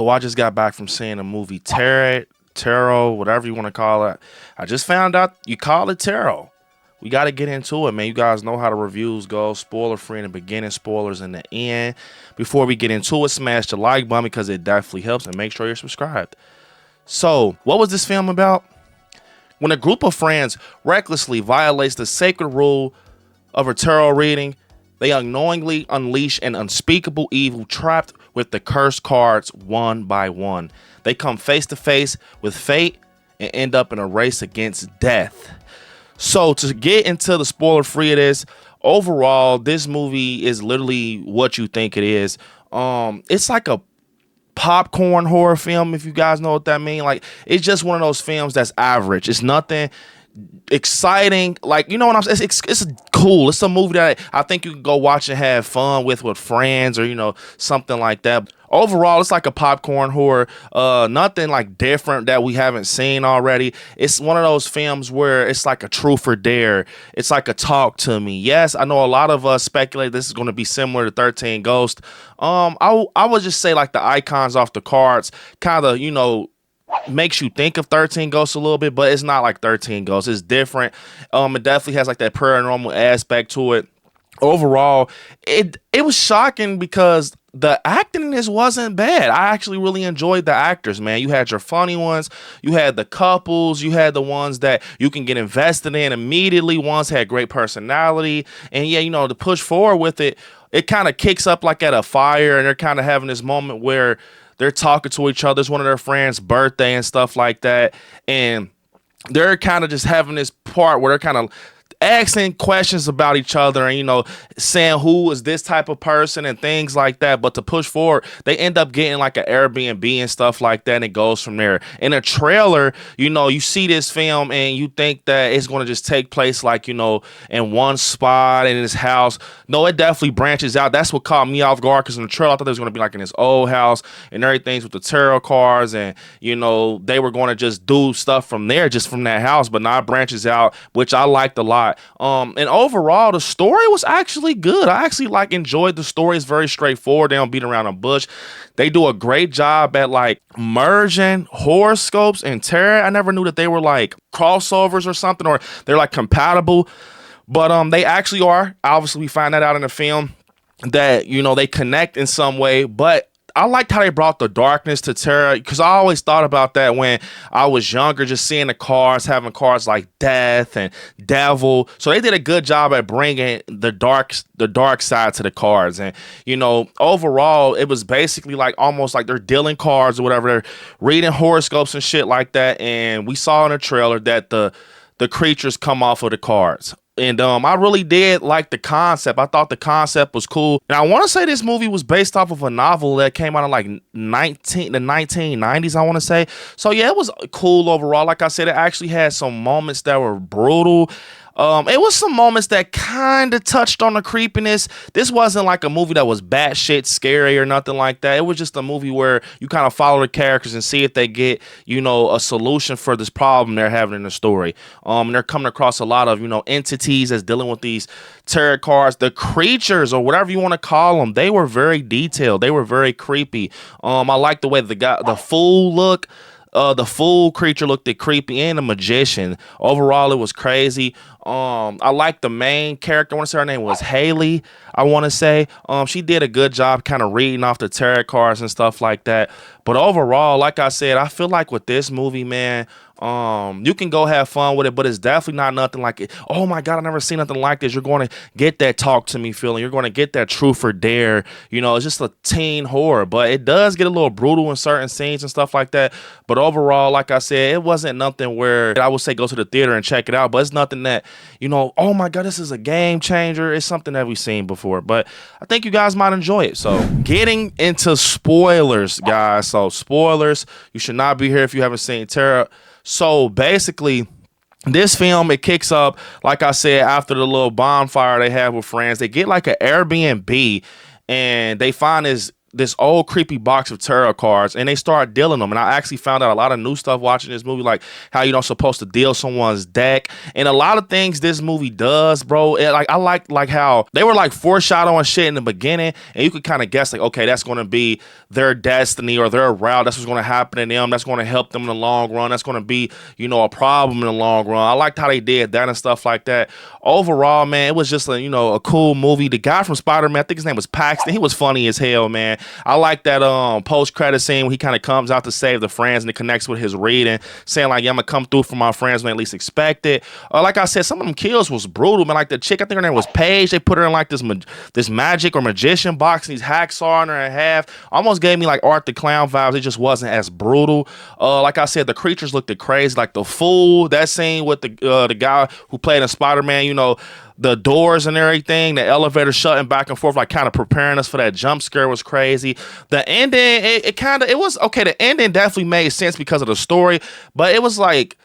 So I just got back from seeing the movie Tarot, whatever you want to call it. I just found out you call it Tarot. We got to get into it, man. You guys know how the reviews go. Spoiler free in the beginning, spoilers in the end. Before we get into it, smash the like button because it definitely helps, and make sure you're subscribed. So, what was this film about? When a group of friends recklessly violates the sacred rule of a tarot reading, they unknowingly unleash an unspeakable evil trapped with the cursed cards one by one. They come face to face with fate and end up in a race against death. So to get into the spoiler free of this, overall, this movie is literally what you think it is. It's like a popcorn horror film, if you guys know what that means. Like, it's just one of those films that's average. It's nothing exciting, like, you know what I'm saying. It's cool. It's a movie that I think you can go watch and have fun with friends, or, you know, something like that. Overall, it's like a popcorn horror, nothing like different that we haven't seen already. It's one of those films where it's like a truth or dare. It's like a talk to me. Yes, I know a lot of us speculate this is going to be similar to 13 Ghosts. I would just say like the icons off the cards kind of, you know, makes you think of 13 Ghosts a little bit, but it's not like 13 Ghosts. It's different. It definitely has like that paranormal aspect to it. Overall, it was shocking because the acting in this wasn't bad. I actually really enjoyed the actors, man. You had your funny ones, you had the couples, you had the ones that you can get invested in immediately. Ones had great personality, and yeah, you know, to push forward with it, it kind of kicks up like at a fire, and they're kind of having this moment where they're talking to each other. It's one of their friends' birthday and stuff like that. And they're kind of just having this part where they're kind of asking questions about each other and, you know, saying who is this type of person and things like that. But to push forward, they end up getting like an Airbnb and stuff like that, and it goes from there. In a trailer, you know, you see this film and you think that it's going to just take place like, you know, in one spot in his house. No, it definitely branches out. That's what caught me off guard, because in the trailer I thought it was going to be like in his old house and everything's with the tarot cards, and, you know, they were going to just do stuff from there, just from that house. But now it branches out, which I liked a lot. And overall, the story was actually good. I actually like enjoyed the story. It's very straightforward. They don't beat around the bush. They do a great job at like merging horoscopes and tarot. I never knew that they were like crossovers or something, or they're like compatible, but they actually are. Obviously, we find that out in the film that, you know, they connect in some way. But I liked how they brought the darkness to tarot, because I always thought about that when I was younger, just seeing the cards, having cards like death and devil. So they did a good job at bringing the dark side to the cards. And, you know, overall, it was basically like almost like they're dealing cards or whatever. They're reading horoscopes and shit like that. And we saw in the trailer that the creatures come off of the cards. And I really did like the concept. I thought the concept was cool. And I want to say this movie was based off of a novel that came out in like the 1990s, I want to say. So yeah, it was cool overall. Like I said, it actually had some moments that were brutal. It was some moments that kind of touched on the creepiness. This wasn't like a movie that was batshit scary or nothing like that. It was just a movie where you kind of follow the characters and see if they get, you know, a solution for this problem they're having in the story. And they're coming across a lot of, you know, entities that's dealing with these tarot cards. The creatures, or whatever you want to call them, they were very detailed. They were very creepy. I like the way the fool look. The fool creature looked creepy, and the magician. Overall, it was crazy. I like the main character. I want to say her name was Haley. I want to say she did a good job kind of reading off the tarot cards and stuff like that. But overall, like I said, I feel like with this movie, man, you can go have fun with it, but it's definitely not nothing like it. Oh my God, I never seen nothing like this. You're going to get that talk to me feeling. You're going to get that truth or dare. You know, it's just a teen horror, but it does get a little brutal in certain scenes and stuff like that. But overall, like I said, it wasn't nothing where I would say go to the theater and check it out, but it's nothing that, you know, oh my God, this is a game changer. It's something that we've seen before, but I think you guys might enjoy it. So getting into spoilers, guys. So spoilers, you should not be here if you haven't seen Terror. So basically, this film, it kicks up, like I said, after the little bonfire they have with friends. They get like an Airbnb, and they find this this old creepy box of tarot cards, and they start dealing them. And I actually found out a lot of new stuff watching this movie, like how you don't supposed to deal someone's deck, and a lot of things this movie does, bro. I like how they were like foreshadowing shit in the beginning, and you could kind of guess like, okay, that's going to be their destiny or their route. That's what's going to happen to them. That's going to help them in the long run. That's going to be, you know, a problem in the long run. I liked how they did that and stuff like that. Overall, man, it was just a, you know, a cool movie. The guy from Spider-Man, I think his name was Paxton. He was funny as hell, man. I like that post-credit scene when he kind of comes out to save the friends and it connects with his reading, saying like, yeah, I'm gonna come through for my friends when I at least expect it. Like I said, some of them kills was brutal, man. Like the chick, I think her name was Paige. They put her in like this magic or magician box, and he's hacksawing her in half. Almost gave me like Art the Clown vibes. It just wasn't as brutal. Like I said, the creatures looked crazy. Like the Fool, that scene with the guy who played in Spider-Man, you know, the doors and everything, the elevator shutting back and forth, like kind of preparing us for that jump scare was crazy. The ending, it was okay. The ending definitely made sense because of the story, but it was like,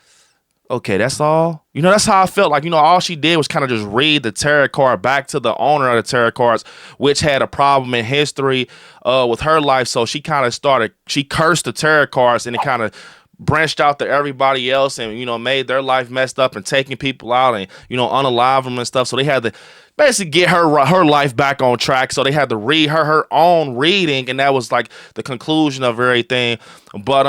okay, that's all. You know, that's how I felt. Like, you know, all she did was kind of just read the tarot card back to the owner of the tarot cards, which had a problem in history with her life. So she kind of she cursed the tarot cards, and it kind of branched out to everybody else, and, you know, made their life messed up and taking people out and, you know, unalive them and stuff. So they had to basically get her life back on track. So they had to read her own reading, and that was like the conclusion of everything. But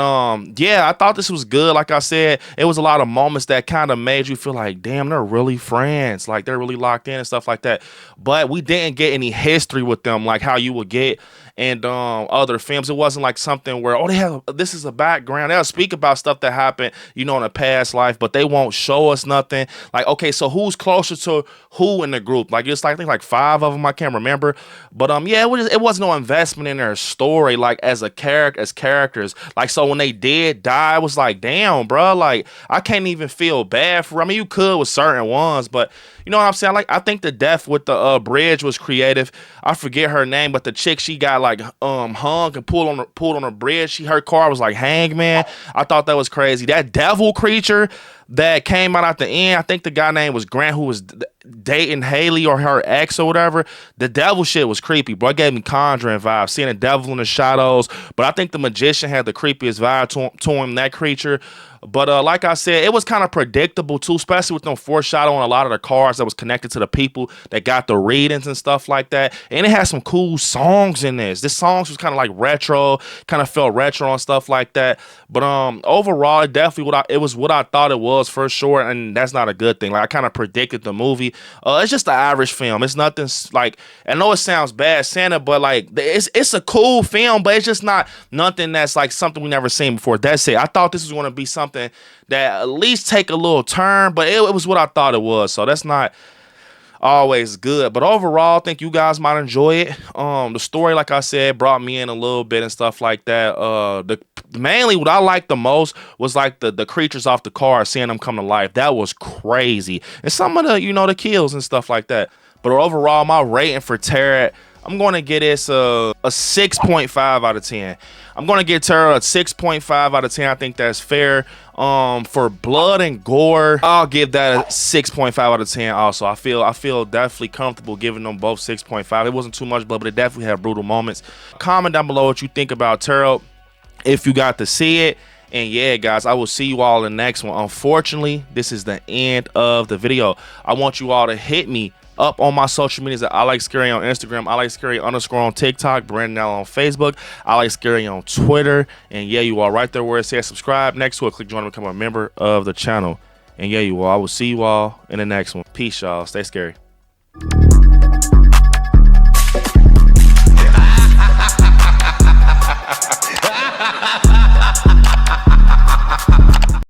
yeah, I thought this was good. Like I said, it was a lot of moments that kind of made you feel like, damn, they're really friends, like they're really locked in and stuff like that. But we didn't get any history with them like how you would get in other films. It wasn't like something where, oh, this is a background. They'll speak about stuff that happened, you know, in a past life, but they won't show us nothing. Like, okay, so who's closer to who in the group? Like, it's like, I think like 5 of them, I can't remember. But yeah, it was no investment in their story, like as characters. Like, so when they did die, it was like, damn, bro, like I can't even feel bad for. I mean, you could with certain ones, but you know what I'm saying? Like, I think the death with the bridge was creative. I forget her name, but the chick, she got like hung and pulled on a bridge. Her car was like hangman. I thought that was crazy. That devil creature that came out at the end, I think the guy name was Grant, who was dating Haley or her ex or whatever. The devil shit was creepy, bro. It gave me Conjuring vibes, seeing a devil in the shadows. But I think the magician had the creepiest vibe to him, that creature. But like I said, it was kind of predictable too, especially with them foreshadowing a lot of the cards that was connected to the people that got the readings and stuff like that. And it had some cool songs in this. This songs was kind of like retro, kind of felt retro and stuff like that. But overall, it definitely it was what I thought it was for sure, and that's not a good thing. Like, I kind of predicted the movie. It's just an average film. It's nothing like, I know it sounds bad saying it, but like it's a cool film, but it's just not nothing that's like something we never seen before. That's it. I thought this was going to be something that at least take a little turn, but it was what I thought it was. So that's not always good, but overall, I think you guys might enjoy it. The story, like I said, brought me in a little bit and stuff like that. Mainly what I liked the most was like the creatures off the car, seeing them come to life. That was crazy, and some of the, you know, the kills and stuff like that. But overall, my rating for Tarot, I'm going to get this a 6.5 out of 10. I'm going to get Tarot a 6.5 out of 10. I think that's fair. For blood and gore, I'll give that a 6.5 out of 10 also. I feel definitely comfortable giving them both 6.5. It wasn't too much blood, but it definitely had brutal moments. Comment down below what you think about Tarot if you got to see it. And yeah, guys, I will see you all in the next one. Unfortunately, this is the end of the video. I want you all to hit me up on my social medias at ILIKESCARY on Instagram, ILIKESCARY_ on TikTok, Brandon Allen on Facebook, ILIKESCARY on Twitter. And yeah, you all right there where it says subscribe. Next to it, click join to become a member of the channel. And yeah, you all, I will see you all in the next one. Peace, y'all. Stay scary.